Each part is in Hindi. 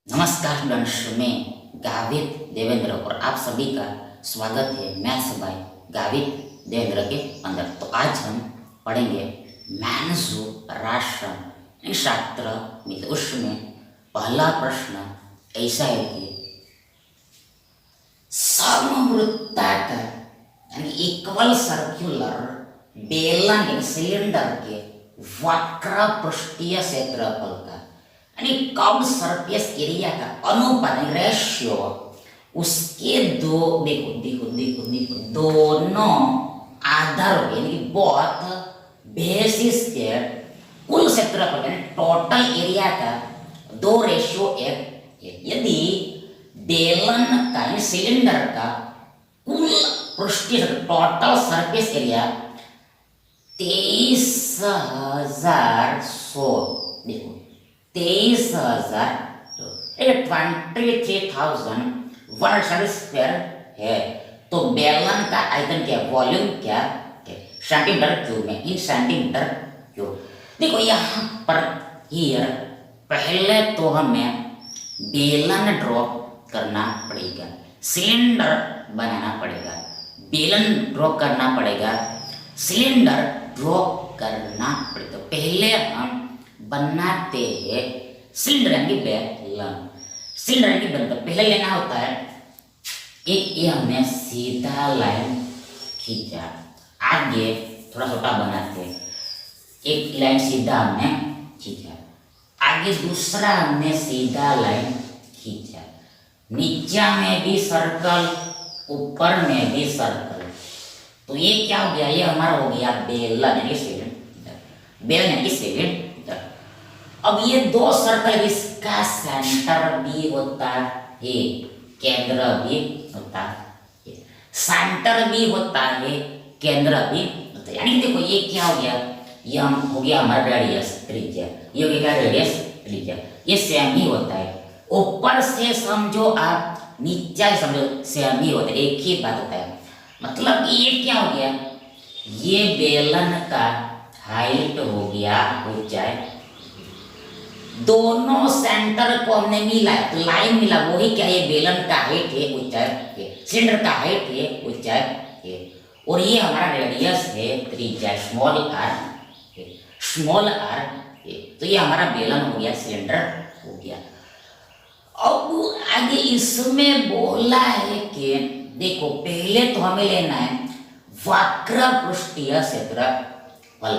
नमस्कार स्टूडेंट्स, मैं गावित देवेंद्र और आप सभी का स्वागत है मैथ्स बाय गावित देवेंद्र के अंदर। तो आज हम पढ़ेंगे मैनसु राष्ट्रम यानी शास्त्र मित्र। उसमें पहला प्रश्न ऐसा है कि समवृत्ताकार यानी इक्वल सर्कुलर बेलन यानी सिलेंडर के वक्र पृष्ठीय क्षेत्रफल का यानी कर्व्ड सरफेस एरिया का अनुपात रेशियो उसके देखो दोनों आधारों यानी कि बोथ बेसिस के कुल क्षेत्रफल यानी टोटल एरिया का दो रेशियो एक। यदि बेलन का यानी सिलेंडर का कुल पृष्ठीय टोटल सरफेस एरिया 23,100 देखो 23,123,100 स्क्वायर है, तो बेलन का आयतन क्या वॉल्यूम क्या है सेंटीमीटर क्यूब में इन सेंटीमीटर क्यूब। देखो यहाँ पर हियर पहले तो हमें बेलन ड्रॉ करना पड़ेगा, सिलेंडर बनाना पड़ेगा, बेलन ड्रॉ करना पड़ेगा, सिलेंडर ड्रॉ करना पड़ेगा। पहले हम बनाते हैं सिलेंडर यानी बेलन। सिलेंडर यानी बनता पहले लेना होता है एक ये हमने सीधा लाइन खींचा, आगे थोड़ा छोटा बनाते हैं, एक लाइन सीधा हमने खींचा, आगे दूसरा हमने सीधा लाइन खींचा, नीचे में भी सर्कल ऊपर में भी सर्कल। तो ये क्या हो गया, ये हमारा हो गया बेलन यानी सिलेंडर, बेलन यानी सिलेंडर। अब ये दो सर्कल इसका सेंटर भी होता है, केंद्र भी होता है, सेंटर भी होता है, केंद्र भी होता है। यानी देखो ये क्या हो गया, ये हम हो गया हमारा रेडियस त्रिज्या, ये हो गया रेडियस त्रिज्या, ये सेम ही होता है। ऊपर से समझो आप नीचे समझो सेम ही होता है, एक ही बात होता है। मतलब ये क्या हो गया, ये बेलन का हाइट हो गया ऊंचाई, दोनों सेंटर को हमने मिला तो लाइन मिला, वही क्या ये बेलन का हाइट है ऊंचाई है, सिलेंडर का हाइट है ऊंचाई है, और ये हमारा रेडियस है त्रिज्या स्मॉल आर है, स्मॉल आर है। तो ये हमारा बेलन हो गया, सिलेंडर हो गया। अब आगे इसमें बोला है कि देखो पहले तो हमें लेना है वक्र पृष्ठीय क्षेत्रफल।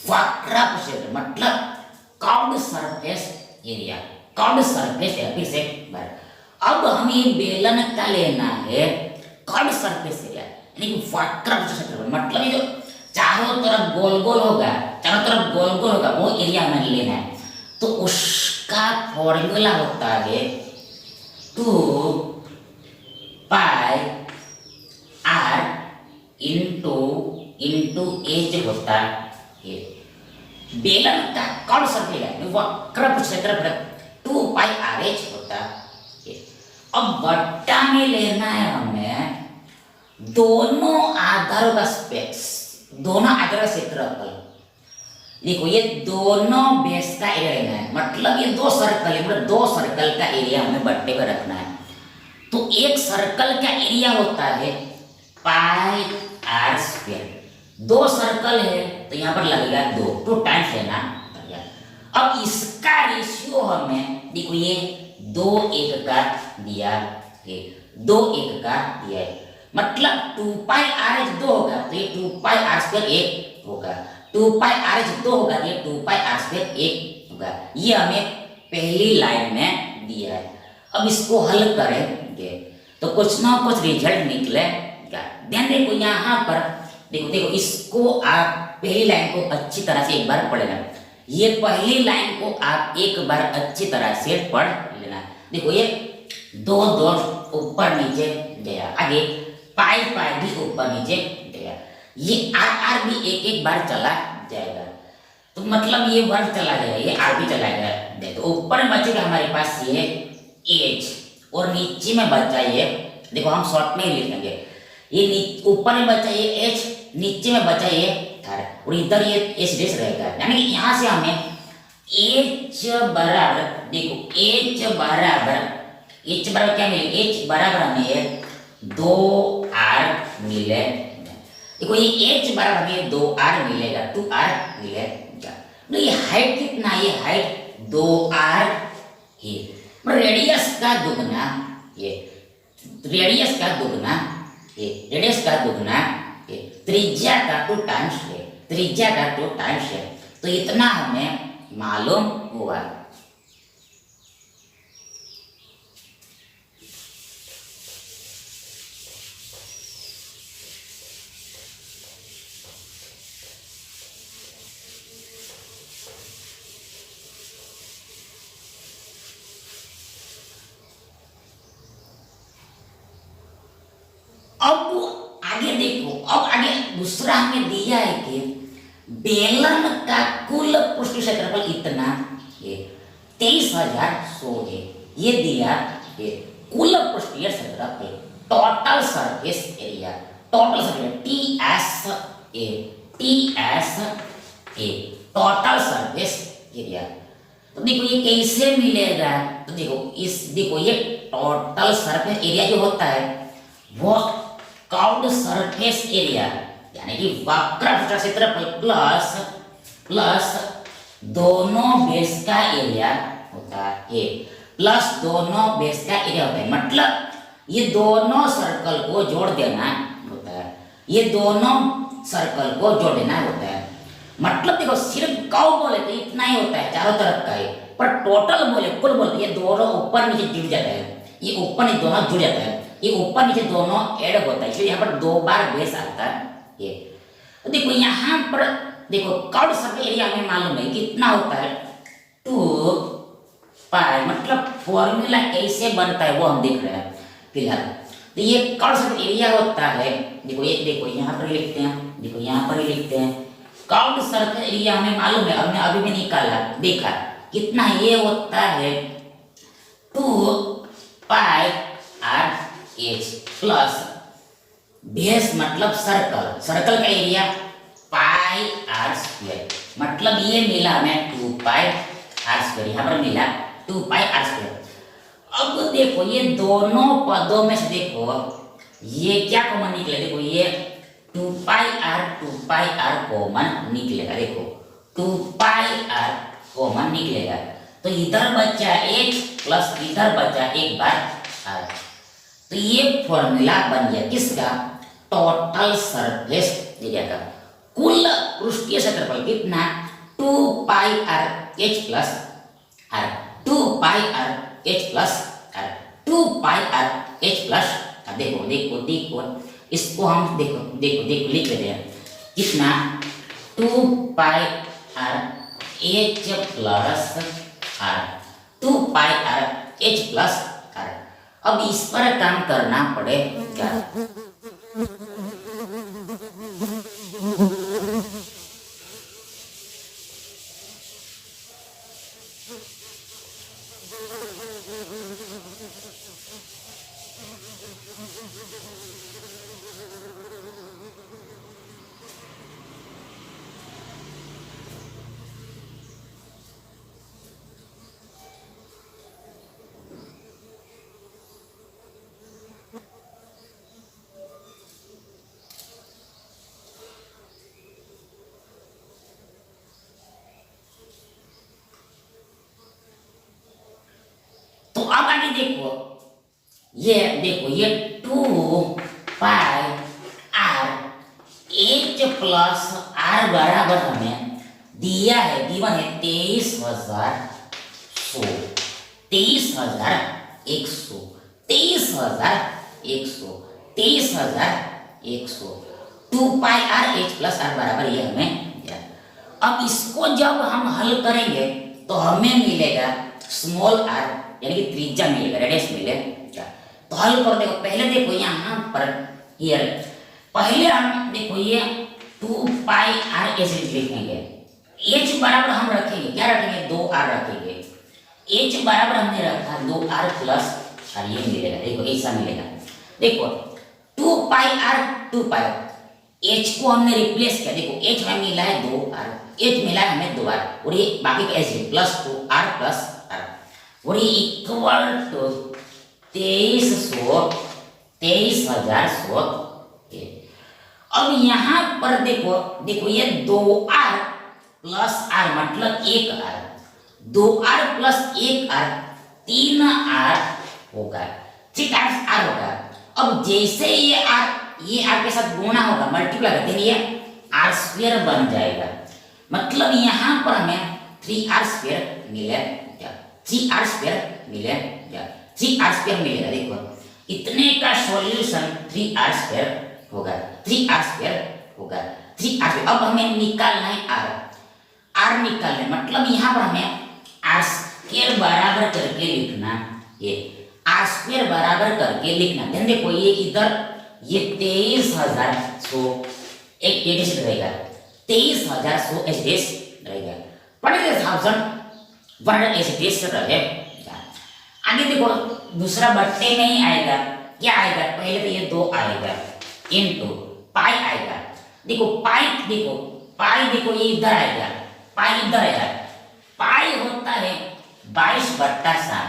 वक्र पृष्ठीय मतलब curved surface area, curved surface area. फिर से बार अब हमें बेलन का लेना है कर्व्ड सरफेस एरिया यानी कि वक्र क्षेत्रफल, मतलब ये जो चारों तरफ गोल गोल होगा, चारों तरफ गोल गोल होगा वो एरिया हमें लेना है। तो उसका फॉर्मूला होता है 2πr इंटू एच होता है। बेलन का कर्व्ड सर्कल है वक्र क्षेत्रफल 2πrh होता है। अब बट्टा में लेना है हमें दोनों आधारों का स्पेस, दोनों आधार का क्षेत्रफल। देखो ये दोनों बेस का एरिया लेना है, मतलब ये दो सर्कल है, मतलब दो सर्कल का एरिया हमें बट्टे पर रखना है। तो एक सर्कल का एरिया होता है πr², दो सर्कल है तो यहाँ पर लगेगा 2 टाइम्स लेना पड़ेगा। अब इसका रेशियो हमें देखो ये 2:1 का दिया है, 2:1 का दिया है, मतलब 2πrh 2 होगा तो ये 2πr² 1 होगा, 2πrh 2 होगा ये 2πr² 1 होगा। ये हमें पहली लाइन में दिया है। अब इसको हल करेंगे तो कुछ ना कुछ रिजल्ट निकलेगा। ध्यान देखो यहाँ पर देखो इसको आप पहली लाइन को अच्छी तरह से एक बार पढ़ लेना, ये पहली लाइन को आप एक बार अच्छी तरह से पढ़ लेना। देखो ये 2 ऊपर नीचे गया, आगे पाई भी ऊपर नीचे गया, ये आर भी एक बार चला जाएगा, तो मतलब ये वर्ग चला जाएगा, ये आर भी चला जाएगा। तो ऊपर में बचेगा हमारे पास ये एच और नीचे में बचा ये, देखो हम शॉर्ट में लिख लेंगे, ये ऊपर में बचा ये एच, नीचे में बचा ये थर, और इधर ये एच डेश रहेगा। यानी कि यहाँ से हमें एच बराबर, देखो एच बराबर क्या मिले, एच बराबर हमें 2r मिले। देखो ये एच बराबर हमें 2r मिलेगा, 2r मिलेगा। तो ये हाइट कितना, ये हाइट 2r है। रेडियस का दुगना, ये रेडियस का दुगना, ये रेडियस का दुगना, ये त्रिज्या का 2 टाइम्स है, त्रिज्या का 2 टाइम्स है। तो इतना हमें मालूम हुआ। अब आगे देखो, अब आगे दूसरा हमें दिया है कि बेलन का कुल पृष्ठ क्षेत्रफल इतना है, 23,100 है। ये दिया है कुल पृष्ठीय क्षेत्रफल, total surface area, total surface TSA, total surface area. तो देखो ये कैसे मिलेगा, तो देखो ये टोटल सरफेस एरिया जो होता है वो कर्व्ड सरफेस एरिया यानी कि वक्र पृष्ठ क्षेत्रफल प्लस दोनों बेस का एरिया होता है, प्लस दोनों बेस का एरिया होता है। मतलब ये दोनों सर्कल को जोड़ देना होता है, ये दोनों सर्कल को जोड़ देना होता है। मतलब देखो सिर्फ कर्व बोले तो इतना ही होता है, चारों तरफ का है, पर टोटल बोले, कुल बोले ये दोनों ऊपर नीचे जुड़ जाता है, ये ऊपर नीचे दोनों जुड़ जाता है, ये ऊपर नीचे दोनों ऐड होता है, इसलिए यहाँ पर 2 बार बेस आता है ये। तो देखो यहाँ पर देखो कर्व्ड सरफेस एरिया हमें मालूम है कितना होता है 2 पाई। मतलब फॉर्मूला कैसे बनता है वो हम देख रहे हैं फिलहाल। तो ये कर्व्ड सरफेस एरिया होता है, देखो ये देखो यहाँ पर लिखते हैं, देखो यहाँ पर लिखते हैं कर्व्ड सरफेस एरिया हमें मालूम है, हमने अभी भी निकाला, देखा कितना ये होता है 2 पाई r h प्लस बेस मतलब सर्कल, सर्कल का एरिया पाई r स्क्वायर। मतलब ये मिला हमें 2 पाई r स्क्वायर, यहाँ पर मिला 2 पाई r स्क्वायर। अब देखो ये दोनों पदों में से देखो ये क्या कॉमन निकले, देखो ये 2 पाई r कॉमन निकलेगा, देखो 2 पाई r कॉमन निकलेगा। तो इधर बचा h प्लस इधर बचा 1 बार r। तो ये फॉर्मूला बन गया किसका, टोटल सरफेस एरिया का। कुल पृष्ठीय क्षेत्रफल कितना 2 पाई r h प्लस r, 2 पाई r h प्लस r, 2 पाई r h प्लस r। देखो देखो देखो इसको हम देखो देखो देखो लिख लेते हैं कितना 2 पाई r h प्लस r, 2 पाई r h प्लस r। अब इस पर काम करना पड़ेगा। तो अब आगे देखो ये 2 पाई r h प्लस r बराबर हमें दिया है, गिवन है 23,100, 2 पाई r h प्लस r बराबर ये हमें दिया। अब इसको जब हम हल करेंगे तो हमें मिलेगा स्मॉल r यानी कि त्रिज्या मिलेगा, रेडियस मिलेगा। तो हल कर देखो, पहले देखो यहाँ पर हियर पहले हम देखो ये 2 पाई r ऐसे लिखेंगे, h बराबर हम रखेंगे क्या रखेंगे 2r रखेंगे, h बराबर हमने रखा 2r प्लस r, ये मिलेगा, देखो ऐसा मिलेगा। देखो 2 पाई r 2 पाई h को हमने रिप्लेस किया, देखो h में मिला है 2r, एच मिला है हमें 2 बार और ये बाकी का H plus 2r plus r और ये इक्वल टू 23,100। अब यहाँ पर देखो देखो ये 2r प्लस r मतलब 1r, 2r plus 1r 3r होगा, ठीक है, r होगा। अब जैसे ये r के साथ गुणा होगा, मल्टीप्लाई करते हैं, ये r स्क्वायर बन जाएगा। मतलब यहाँ पर हमें 3r स्क्वायर मिलेगा, 3r स्क्वायर मिलेगा, 3r स्क्वायर मिलेगा। देखो इतने का सॉल्यूशन 3r स्क्वायर होगा, 3r स्क्वायर होगा, 3r। अब हमें निकालना है r निकालना है, मतलब यहाँ पर हमें r स्क्वायर बराबर करके लिखना, ये r स्क्वायर बराबर करके लिखना। ध्यान देखो ये इधर ये 23,100 एक एडिस रहेगा, 23,100 एडिस रहेगा, पढ़ेंगे 1,100 एडिस रहेगा। आगे देखो दूसरा बट्टे में ही आएगा, क्या आएगा, पहले तो ये 2 आएगा इनटू पाई आएगा। देखो पाई देखो ये इधर आएगा, पाई इधर आएगा, पाई होता है 22/7,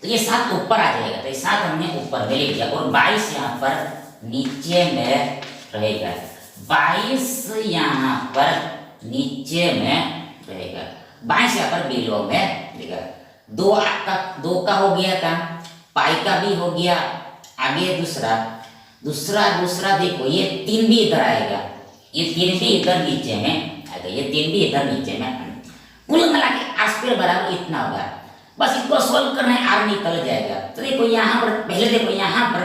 तो ये 7 ऊपर आ जाएगा, तो ये 7 हमने ऊपर में लिख दिया और 22 यहाँ पर नीचे में रहेगा, 22 यहाँ पर नीचे में रहेगा, 22 यहाँ पर बिलो में रहेगा। 2 का हो गया काम, पाई का भी हो गया। आगे दूसरा देखो ये 3 भी इधर आएगा, ये 3 भी इधर नीचे में आएगा, ये 3 भी इधर नीचे में। कुल मिला के r स्क्वायर बराबर इतना होगा, बस इसको सोल्व करना है, r निकल जाएगा। तो देखो यहाँ पर पहले देखो यहाँ पर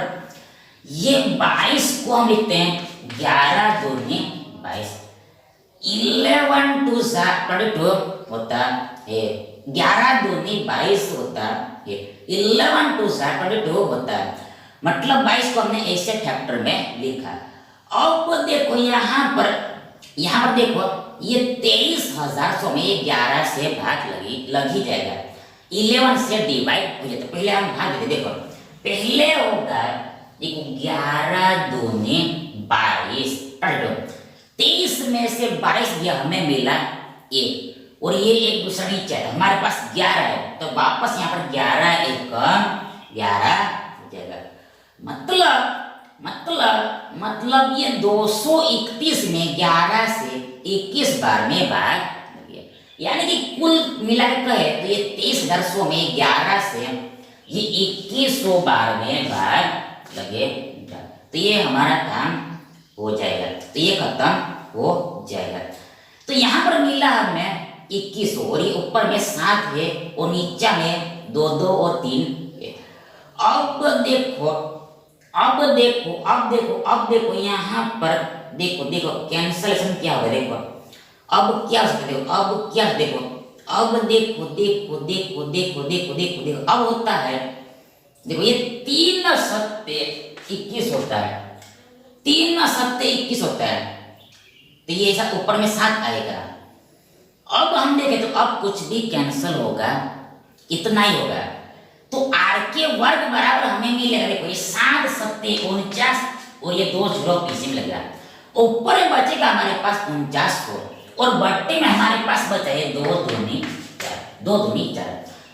ये 22 को हम लिखते हैं 11 दूनी 22, 11 2 32 होता है, 11 दूनी 22 होता है, 11 2 32 होता है, मतलब 22 को हमने ऐसे फैक्टर में लिखा। अब देखो यहाँ पर देखो ये 23,100 में ये 11 से भाग लग ही जाएगा, 11 से डिवाइड हो जाता है। पहले हम भाग देते, देखो पहले होगा देखो 11 दूनी 22, 23 में से 22 गया हमें मिला 1 और ये एक दूसरा नीचे है, हमारे पास 11 है, तो वापस यहाँ पर 11 1 11 हो जाएगा। मतलब ये 231 में 11 से 21 बार में भाग लगे, यानी कि कुल मिला के कहे तो ये 23,100 में 11 से ये 2100 बार में भाग लगे, तो ये हमारा काम हो जाएगा, तो ये खत्म हो जाएगा। तो यहाँ पर मिला हमें 2100 और ये ऊपर में 7 है और नीचे में 2 2 और 3 है। अब देखो यहाँ पर देखो कैंसलेशन क्या होगा, देखो अब क्या हो सकता है, देखो अब होता है, देखो ये 3 सत्ते 21 होता है, 3 सत्ते 21 होता है, तो ये ऐसा ऊपर में 7 आएगा। अब हम देखें तो अब कुछ भी कैंसिल होगा, इतना ही होगा, तो r के वर्ग बराबर हमें मिलेगा, देखो ये 7 सत्ते 49 और ये 2 0 पीछे में लगेगा, ऊपर में बचेगा हमारे पास 49 को और बट्टे में हमारे पास बचा है 2 दूनी 4,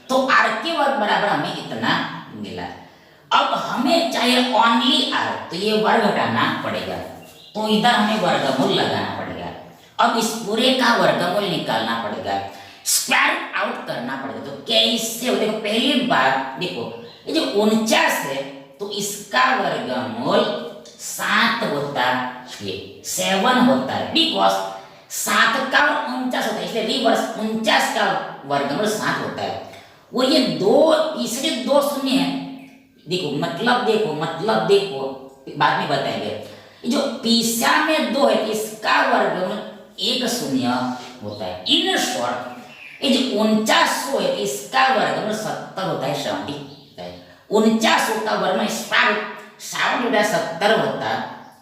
तो r के वर्ग बराबर हमें इतना मिला। अब हमें चाहिए ओनली r, तो ये वर्ग हटाना पड़ेगा, तो इधर हमें वर्गमूल लगाना पड़ेगा। अब इस पूरे का वर्गमूल निकालना पड़ेगा, स्क्वायर आउट करना पड़ेगा। तो कैसे, देखो पहली बार देखो ये जो 49 है तो इसका वर्गमूल 7 होता है, 7 होता है, बिकॉज 7 का 49 होता है, इसलिए रिवर्स 49 का वर्गमूल 7 होता है। वो ये 2 तीसरे 2 शून्य है, देखो मतलब देखो बाद में बताएंगे। जो पीछा में 2 है इसका वर्गमूल 1 शून्य होता है। इन शॉर्ट ये जो 49 है इसका वर्गमूल 70 होता है, 70 होता है। 49 का वर्गमूल 70 होता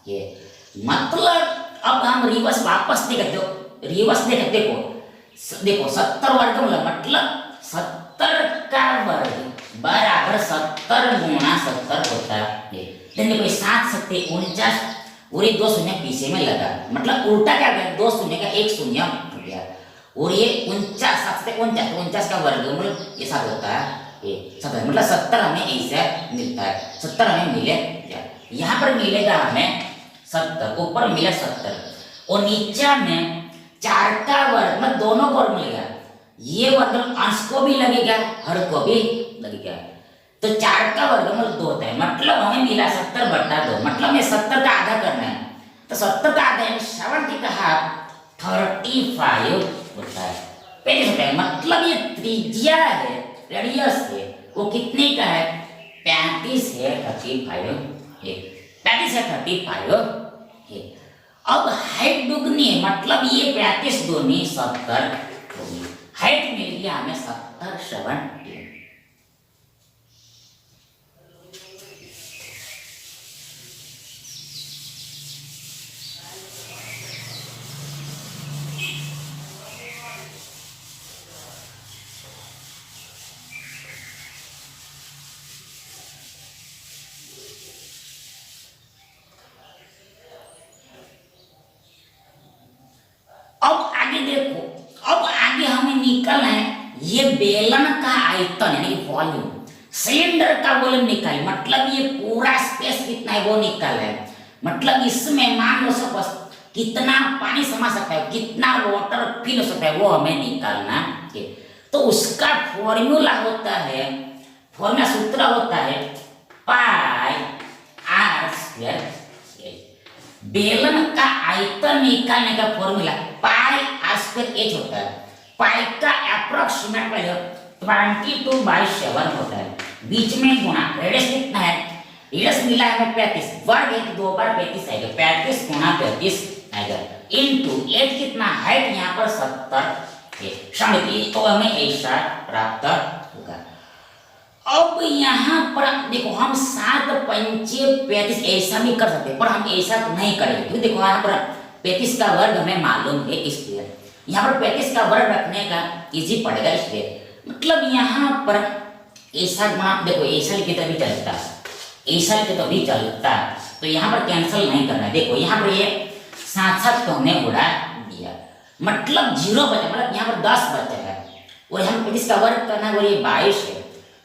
है। मतलब अब हम रिवर्स वापस देखो, देखो 70 वर्गमूल मतलब 70 का वर्ग बराबर 70 गुणा 70 होता है। देखो 7 सत्ते 49 और ये 2 शून्य पीछे में लगा, मतलब उल्टा क्या गया, 2 शून्य का 1 शून्य हो गया। और ये 49 का वर्गमूल ये 7 होता है, ये 7 मतलब 70 हमें ऐसे मिलता है, 70 हमें मिलेगा, यहाँ पर मिलेगा हमें 70, ऊपर मिला 70 और नीचे में 4 का वर्ग मतलब दोनों को वर्ग मिलेगा, ये वर्ग अंश को भी लगेगा हर को भी लगेगा, तो 4 का वर्गमूल 2 होता है, मतलब हमें मिला 70/2, मतलब हमें 70 का आधा करना है, तो 70 का आधा यानी 70 का हाफ 35 होता है, 35 होता है, मतलब ये त्रिज्या है, रेडियस है, वो कितने का है 35 है, 35 है, 35 है 35 है। अब हाइट दुगनी है, मतलब ये 35 दूनी 70 होगी, हाइट मिल गया हमें 70 अब आगे देखो, अब आगे हमें निकलना है ये बेलन का आयतन यानी वॉल्यूम, सिलेंडर का वॉल्यूम निकाल, मतलब ये पूरा स्पेस कितना है वो निकाल है, मतलब इसमें मान लो सपोज कितना पानी समा सकता है, कितना वाटर फिल हो सकता है वो हमें निकालना है, तो उसका फॉर्मूला होता है, फॉर्मूला सूत्र होता है पाई आर स्क्वायर, बेलन का आयतन निकालने का formula pi r square h होता है, पाई का अप्रोक्सीमेट वैल्यू 22/7 होता है, बीच में गुणा रेडियस कितना है, रेडियस मिला है हमें 35, वर्ग एक 2 बार 35 आएगा, 35 गुणा 35 आएगा, इनटू एच कितना हाइट यहाँ पर 70 है, समझिए तो हमें ऐसा प्राप्त होगा। अब यहाँ पर देखो हम 7 पंचे 35 ऐसा भी कर सकते हैं, पर हम ऐसा नहीं करेंगे क्योंकि देखो यहाँ पर 35 का वर्ग हमें मालूम है, इसलिए यहाँ पर 35 का वर्ग रखने का इजी पड़ेगा, इसलिए मतलब यहाँ पर ऐसा गुणा देखो ऐसा लिखे तो भी चलता, ऐसा लिखे तो भी चलता, तो यहाँ पर कैंसिल नहीं करना है, देखो यहाँ पर ये 7 को हमने उड़ा दिया, मतलब 0 बचा, मतलब यहाँ पर 10 बचा है और यहाँ पर 35 का वर्ग करना है और ये 22 है,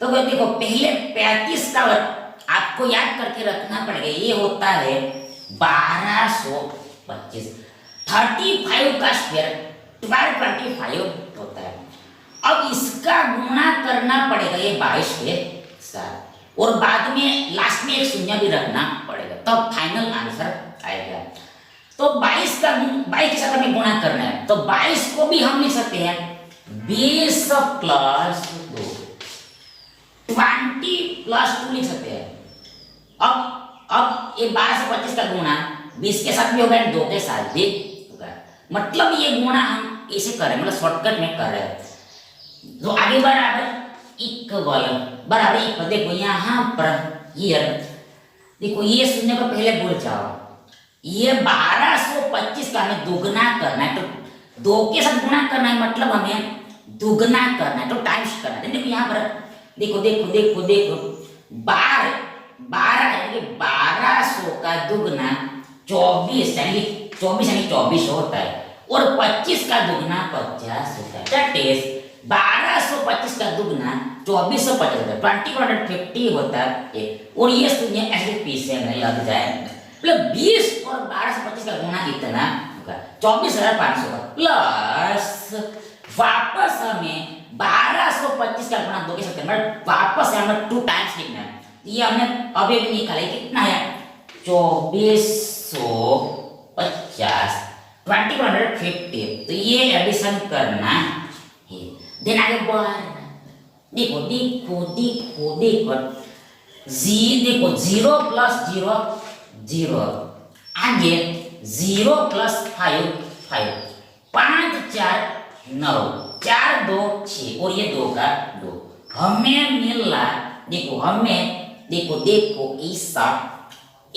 तो देखो पहले 35 का वर्ग आपको याद करके रखना पड़ेगा, ये होता है 1225, 35 का स्क्वायर 1225 होता है, अब इसका गुणा करना पड़ेगा ये 22 के साथ और बाद में लास्ट में एक शून्य भी रखना पड़ेगा, तब तो फाइनल आंसर आएगा, तो 22 के साथ हमें गुणा करना है, तो 22 को भी हम लिख सकते हैं 20 + 2 20 + 2 लिख सकते हैं। अब ये 12 से 25 का गुणा 20 के साथ भी होगा, 2 के साथ भी होगा, मतलब ये गुणा हम ऐसे कर रहे हैं, मतलब शॉर्टकट में कर रहे हैं, तो आगे बराबर इक्वल बराबर इक्वल, देखो यहाँ पर हियर देखो ये शून्य को पहले भूल जाओ, ये 1225 का हमें दुगना करना है, तो 2 के साथ गुणा करना है, मतलब हमें दुगना करना है, तो टाइम्स करना है, देखो यहाँ पर देखो 12 यानी 1200 का दुगना 24 यानी 24 होता है और 25 का दुगना 50 होता है, दैट इज 1225 का दुगना 2450 होता है, 2150 होता है, और ये शून्य ऐसे पीछे में लग जाए, मतलब 20 और 1225 का गुणा इतना होगा 24,500 का, प्लस वापस हमें 1225 का गुणा 2 के साथ करना, वापस हमें 2 टाइम्स लिखना है, ये हमने अभी भी निकाला कितना है 2450 2150, तो ये एडिशन करना है, देन आगे देखो देखो 0 + 0 0, आगे 0 + 5 5, 5 4 9, 4 2 6 और ये 2 का 2, हमें मिला देखो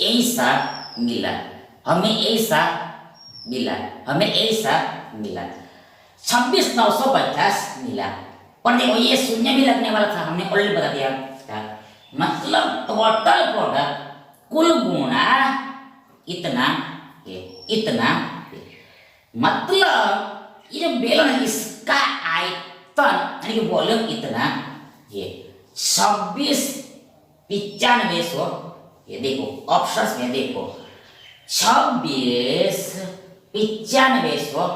ऐसा मिला, हमें ऐसा मिला 26,950 मिला, पर देखो ये शून्य भी लगने वाला था, हमने ऑलरेडी बता दिया था, मतलब टोटल प्रोडक्ट कुल गुणा इतना, मतलब ये जो बेलन है इसका आयतन यानी कि वॉल्यूम इतना, ये 26,95,100, ये देखो ऑप्शंस में देखो 26,95,100,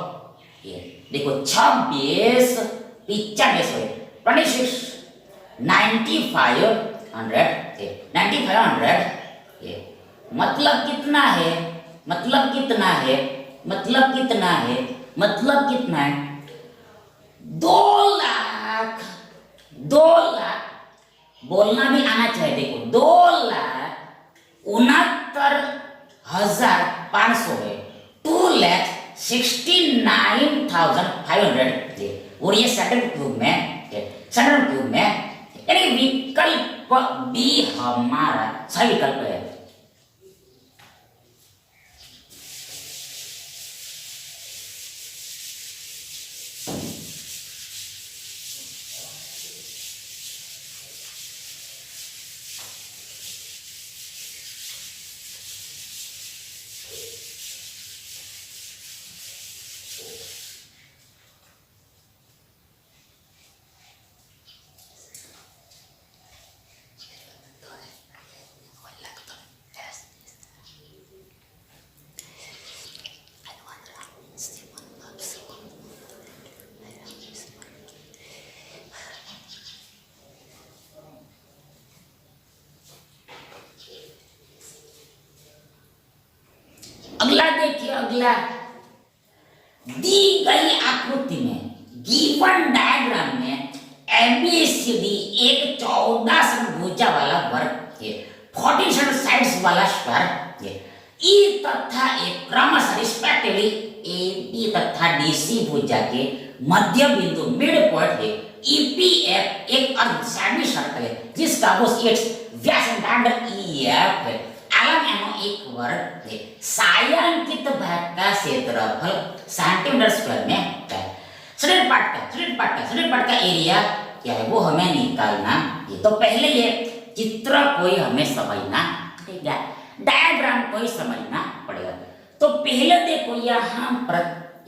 ये देखो 26,95,100, 26,95,100, 95,100, ये मतलब कितना है, मतलब कितना है, मतलब कितना है, मतलब कितना है, 2,00,000, 2,00,000 बोलना भी आना चाहिए। देखो 2,69,500 है, 2,69,500, और ये सेकंड क्यूब में, सेकंड क्यूब में, यानी विकल्प बी हमारा सही विकल्प है। अगला देखिए, अगला दी गई आकृति में, गिवन डायग्राम में एबीसीडी एक 14 समभुजा वाला वर्ग है, 47 साइड्स वाला स्क्वायर है, ई तथा ए क्रमशः रिस्पेक्टिवली ए बी तथा डीसी भुजा के मध्य बिंदु मिड पॉइंट है, ईपीएफ एक अर्धचांद्र सर्कल है जिसका वो एक्स व्यास ईएफ है, एनो एक वर्ग है, छायांकित भाग का क्षेत्रफल सेंटीमीटर स्क्वायर में है। सडेड पार्ट का एरिया क्या है वो हमें निकालना है। तो पहले ये चित्र कोई हमें समझना पड़ेगा, डायग्राम कोई समझना पड़ेगा। तो पहले देखो यहाँ पर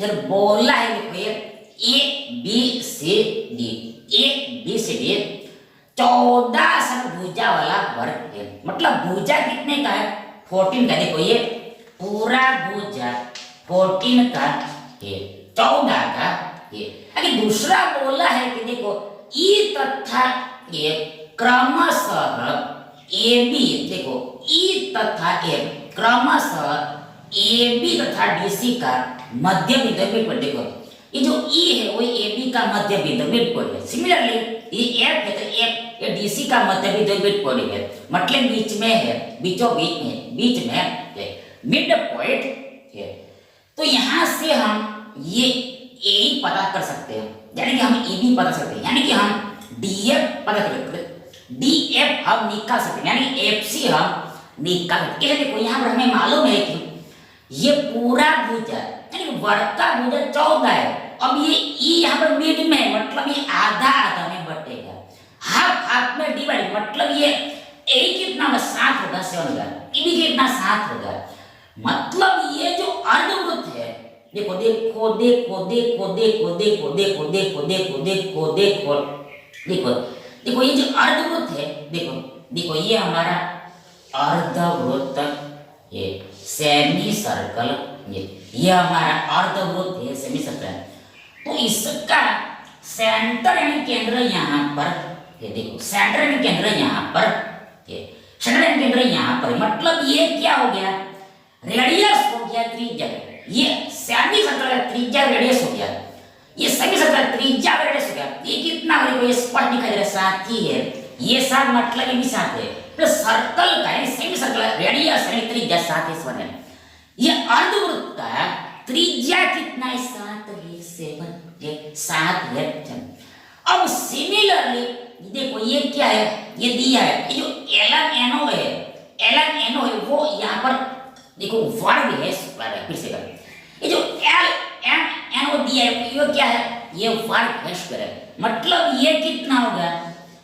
यार बोला है, देखो ये ए बी सी डी 14 समभुजा वाला वर्ग है, मतलब भुजा कितने का है 14 का। देखो ये पूरा भुजा 14 का है, 14 का है। अगर दूसरा बोला है कि देखो ई तथा ए क्रमशः ए बी, देखो ई तथा ए क्रमशः ए बी तथा डीसी का मध्य बिंदु मिड पॉइंट, देखो ये जो ई है वो ए बी का मध्य बिंदु मिड पॉइंट है। सिमिलरली ये एफ है तो एफ ये डीसी का मध्य बिंदु मिड पॉइंट है, मतलब बीच में है, बीचों बीच में है मिड पॉइंट है। तो यहाँ से हम ये ए पता कर सकते हैं, यानी कि हम ए बी पता सकते हैं, यानी कि हम डीएफ पता कर सकते हैं, डीएफ हम निकाल सकते हैं, यानी एफ सी हम निकाल सकते हैं। देखो यहाँ पर हमें मालूम है कि ये पूरा भुजा यानी वर्ग का भुजा 14 है, अब ये ई यहाँ पर मिड में है, मतलब ये आधा आधा में बटेगा, हाफ हाफ में डिवाइड, मतलब ये ए कितना 7 होगा, 7 होगा, ई भी कितना 7 होगा, मतलब ये जो अर्धवृत्त है, देखो देखो देखो देखो देखो देखो देखो देखो देखो देखो देखो देखो देखो ये जो अर्धवृत्त है, देखो देखो ये हमारा अर्धवृत्त, ये सेमी सर्कल, ये हमारा अर्धवृत्त है, सेमी सर्कल। तो इसका सेंटर यानी केंद्र यहाँ पर, ये देखो सेंटर यानी केंद्र यहाँ पर, ये सेंटर यानी केंद्र यहाँ पर, मतलब ये क्या हो गया, रेडियस हो गया त्रिज्या, ये सेमी सर्कल का त्रिज्या रेडियस हो गया, ये सेमी सर्कल त्रिज्या रेडियस हो गया, ये कितना हो गया, ये स्पष्ट दिखाई दे रहा है, 7 ही है, ये 7 मतलब ये भी 7 है, तो सर्कल का यानी सेमी सर्कल रेडियस यानी त्रिज्या 7 है, है। ये अर्धवृत्त का त्रिज्या कितना है, 7 है। अब सिमिलरली देखो ये क्या है, ये दिया है, ये जो LMNO है, LMNO है वो यहाँ पर देखो वर्ग है, स्क्वायर है, फिर से करें, ये जो LMNO दिया है ये क्या है, ये वर्ग है, स्क्वायर है, मतलब ये कितना होगा,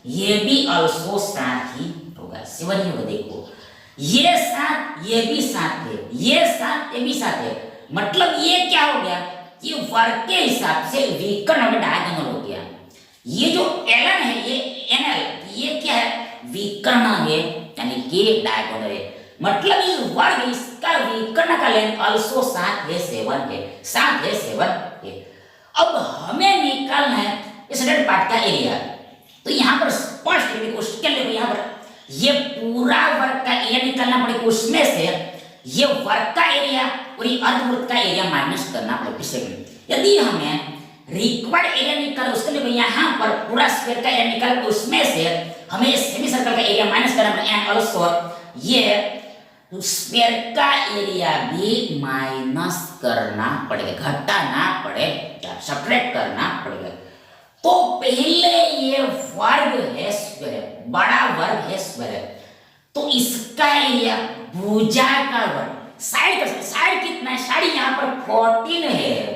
ये भी अल्सो 7 ही होगा, 7 ही होगा। देखो ये 7 ये भी 7 है, ये 7 ये भी 7 है, मतलब ये क्या हो गया, ये वर्ग के हिसाब से विकर्ण अगर डायगोनल हो गया, ये जो एलन है ये एनएल ये क्या है विकर्ण है यानी कि डायगोनल है, मतलब ये वर्ग इसका विकर्ण का लेंथ अल्सो 7 है 7 है 7 है 7 है। अब हमें निकालना है इस रेड पार्ट का एरिया, तो यहाँ पर स्पष्ट क्वेश्चन देखो यहाँ पर ये पूरा वर्ग का एरिया निकालना पड़ेगा, उसमें से ये वर्ग का एरिया और ये अर्धवृत्त का एरिया माइनस करना पड़ेगा। यदि हमें रिक्वायर्ड एरिया निकाल उसके लिए यहाँ पर पूरा स्क्वायर का एरिया निकाल उसमें से हमें सेमी सर्कल का एरिया माइनस करना पड़ेगा एंड ऑल्सो ये स्क्वायर का एरिया भी माइनस करना पड़ेगा, घटाना पड़ेगा, सब्ट्रैक्ट करना पड़ेगा। तो पहले ये वर्ग है स्क्वायर, बड़ा वर्ग है स्क्वायर, तो इसका एरिया भुजा का वर्ग, साइड कितना है, साइड यहाँ पर 14 है।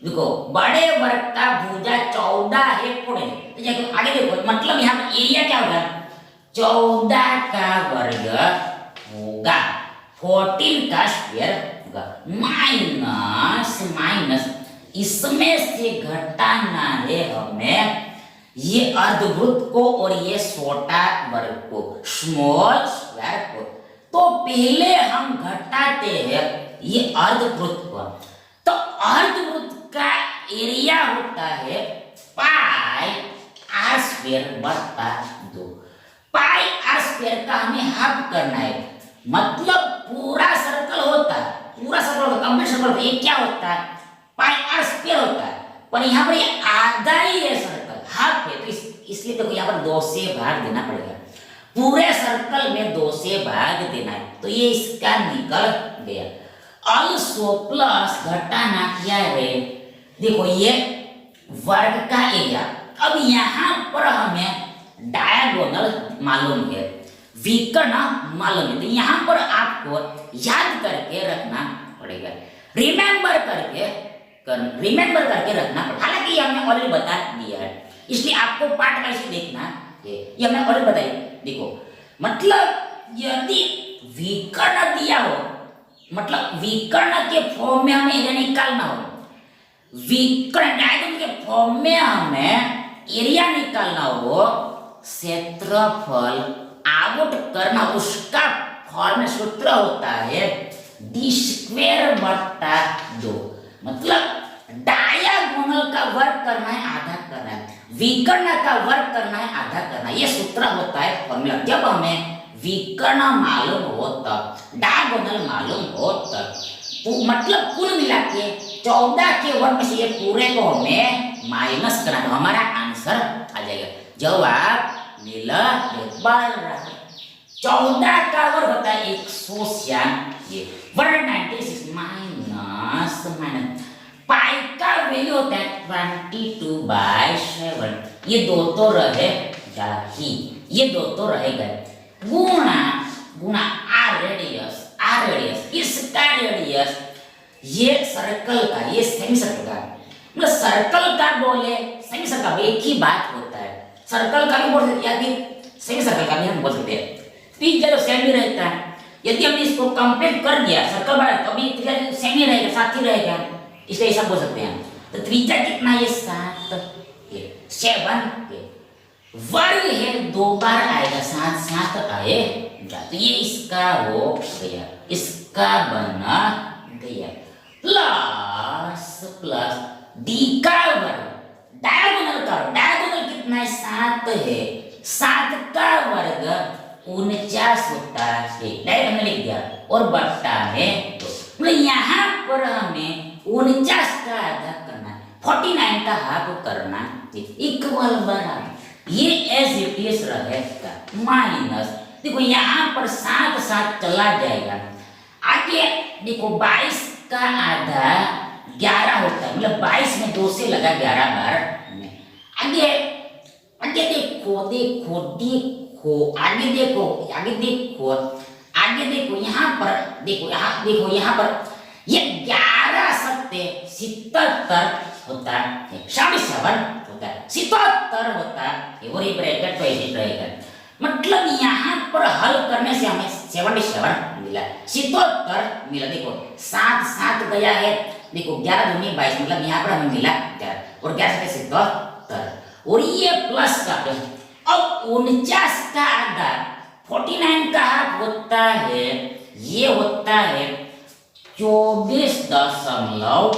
देखो बड़े वर्ग का भुजा 14 है पूरे, तो आगे देखो मतलब यहाँ पर एरिया क्या होगा 14 का वर्ग होगा, 14 का स्क्वायर होगा, माइनस माइनस इसमें से घटाना है हमें ये अर्धवृत्त को और ये छोटा वर्ग को स्मॉल स्क्वायर को। तो पहले हम घटाते हैं ये अर्धवृत्त को, तो अर्धवृत्त का एरिया होता है पाई आर स्क्वायर बटा 2। पाई आर स्क्वायर का हमें हाफ करना है, मतलब पूरा सर्कल होता है, पूरा सर्कल कंप्लीट सर्कल ये क्या होता है पाई आर स्क्वायर होता है, पर यहाँ पर ये आधा ही है सर्कल, हाफ है, तो इसलिए देखो यहाँ पर 2 से भाग देना पड़ेगा, पूरे सर्कल में 2 से भाग देना है, तो ये इसका निकल गया। ऑल्सो प्लस घटाना क्या है, देखो ये वर्ग का एरिया, अब यहाँ पर हमें डायगोनल मालूम है, विकर्ण मालूम है, तो यहाँ पर आपको याद करके रखना पड़ेगा, रिमेंबर करके रखना पड़ेगा। हालांकि ये हमने ऑलरेडी बता दिया है, इसलिए आपको पार्ट वाइज देखना है, ये हमने ऑलरेडी बताया। देखो मतलब यदि विकर्ण दिया हो, मतलब विकर्ण के फॉर्म में हमें एरिया निकालना हो, विकर्ण डायगोनल के फॉर्म में हमें एरिया निकालना हो, क्षेत्रफल आउट करना, उसका फॉर्म सूत्र होता है d स्क्वायर बटा 2, मतलब डायगोनल का वर्ग करना है आधा करना है, विकर्ण का वर्ग करना है आधा करना, ये सूत्र होता है फॉर्मूला। जब हमें विकर्ण मालूम हो तब डायगोनल मालूम हो तब, तो मतलब कुल मिला के 14 के वर्ग से ये पूरे को हमें माइनस करना, तो हमारा आंसर आ जाएगा, जवाब मिला 14 का वर्ग होता है 196, 196 माइनस माइनस पाई का वैल्यू होता है 22/7, ये 2 तो रहेगा ही, ये 2 तो रहेगा, गुणा आर रेडियस, इसका रेडियस ये सर्कल का, ये सेमी सर्कल का, मतलब सर्कल का बोले सेमी सर्कल का एक ही बात होता है, सर्कल का भी बोल सकते हैं या सेमी सर्कल का भी हम बोल सकते हैं, त्रिज्या जो सेमी रहता है, यदि हमने इसको कंप्लीट कर दिया सर्कल बना तो अभी त्रिज्या सेमी रहेगा, साथ ही रहेगा, इसलिए ऐसा बोल सकते हैं। तो त्रिज्या कितना है 7 है, वर्ग है 2 बार आएगा, 7 आएगा, तो ये इसका हो गया, इसका बना गया, प्लस डी का वर्ग, डायगोनल कितना है 7 है, 7 का वर्ग 49 होता है, डायरेक्ट हमने लिख दिया, और बट्टा में तो मतलब यहाँ पर हमें 49 का आधा करना है, 49 का हाफ करना है, इक्वल बराबर, ये एज इट इज रहेगा, माइनस देखो यहाँ पर 7 चला जाएगा, आगे देखो 22 का आधा 11 होता है, मतलब 22 में 2 से लगा 11 बार में, आगे देखो यहाँ पर ये 11 सत्ते 77 होता है, 77 होता है, 77 होता है, और ये ब्रैकेट तो ऐसे रहेगा, मतलब यहाँ पर हल करने से हमें 77 मिला, 77 मिला, देखो 7 गया है देखो 11 दूनी 22 मतलब यहाँ पर हमें मिला 11 और 11 से 77 और ये प्लस का प्लस। अब 49 का आधा 49 का हाफ होता है, ये होता है 24.5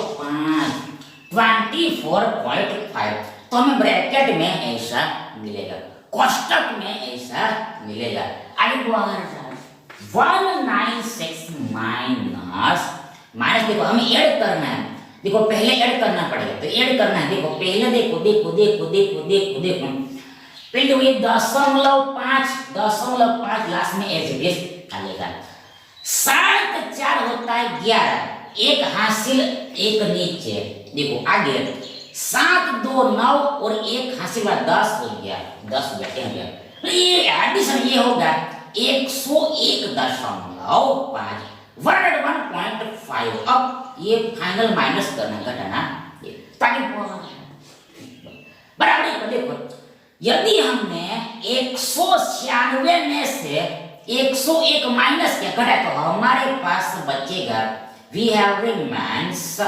24.5। तो हमें ब्रैकेट में ऐसा मिलेगा, कोष्टक में ऐसा मिलेगा। आगे 196 माइनस माइनस देखो हमें ऐड करना है, देखो पहले ऐड करना पड़ेगा, तो ऐड करना है। देखो पहले देखो देखो देखो देखो देखो देखो पहले हुए 0.5 लास्ट में एच बेस आएगा। 7 4 होता है 11, एक हासिल एक नीचे। देखो आगे 7 2 9 और एक हासिल वाला 10 हो गया, 10 बैठे हो गया। तो ये एडिशन ये होगा 101.5 101.5। अब ये फाइनल माइनस करना घटाना ताकि बराबर को देखो, यदि हमने 196 में से 101 माइनस किया घटाया तो हमारे पास बचेगा we have remains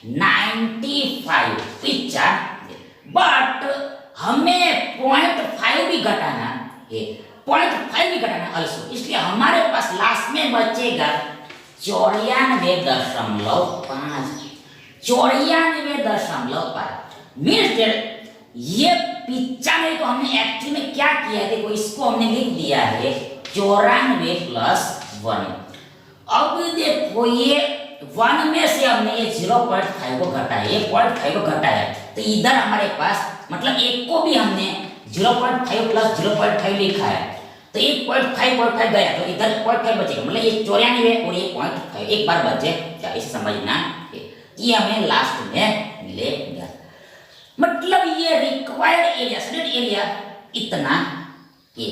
95 picture. But हमें 0.5 भी घटाना है, 0.5 भी घटाना अल्सो, इसलिए हमारे पास लास्ट में बचेगा 94.5 मीन्स ये 95 को हमने एक्चुअली में क्या किया है, देखो इसको हमने लिख दिया है 94 प्लस 1। अब देखो ये 1 में से हमने ये 0.5 को घटाया, ये 0.5 को घटाया, तो इधर हमारे पास मतलब एक को भी हमने 0.5 प्लस 0.5 लिखा है, तो 1.5 गया तो इधर 0.5 बचेगा, मतलब ये 94 और ये 0.5 एक बार बचे, क्या इसे समझना है, ये हमें लास्ट में मिलेगा। मतलब ये रिक्वायर्ड एरिया स्टैंडर्ड एरिया इतना ये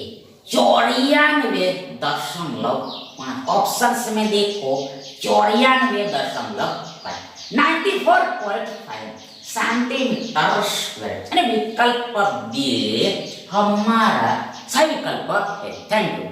94.5 ऑप्शंस में देखो 94.5 94.5 सेंटीमीटर स्क्वायर यानी विकल्प बी हमारा सही विकल्प है। Thank you.